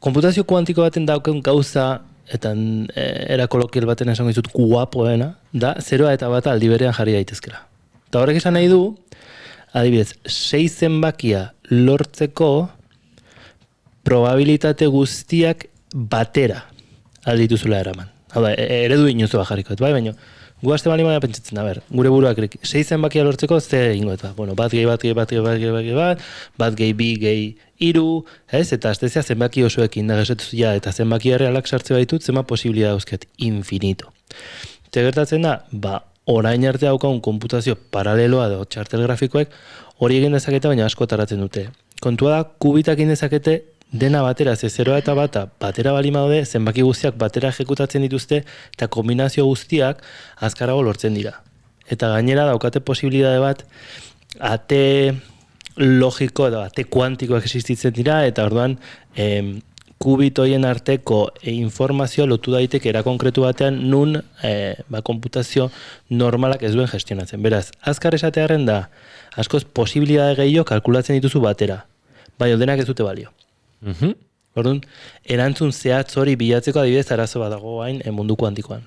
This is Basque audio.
Konputazio kuantiko baten dauken gauza, eta era kolokial baten esango dizut guapoena, da 0 eta 1 aldi berean jarri daitezkela. Eta horrek esan nahi du, adibidez, 6 zenbakia lortzeko probabilitate guztiak batera aldituzula eraman. Hau da, eredu inozoa jarriko, bai, baina gu aste bali baina pentsatzen, gure buruak 6 zenbakia lortzeko ze egingo eta, bueno, bat gehi bi gehi iru, ez? Eta astezia zenbaki osoekin da gesatu ja, eta zenbaki errealak sartze baitut, zema posibilidad dauzket, infinito. Eta gertatzen da, orain arte daukagun konputazio paraleloa edo txartel grafikoek hori egin dezakete, baina asko taratzen dute. Kontua da, kubitak egin dezakete dena batera, ze 0 eta 1 batera balima daude, zenbaki guztiak batera ejekutatzen dituzte, eta kombinazio guztiak azkarago lortzen dira. Eta gainera daukate posibilidade bat, ate logiko edo ate kuantikoak existitzen dira, eta orduan kubitoien arteko informazioa lotu daiteke era konkretu batean nun konputazio normalak ez duen gestionatzen. Beraz, azkar esatearen da, askoz posibilidade gehiago kalkulatzen dituzu batera, bai denak ez dute balio. Orduan, erantzun zehatz hori bilatzeko adibidez arazo bat dago hain mundu kuantikoan.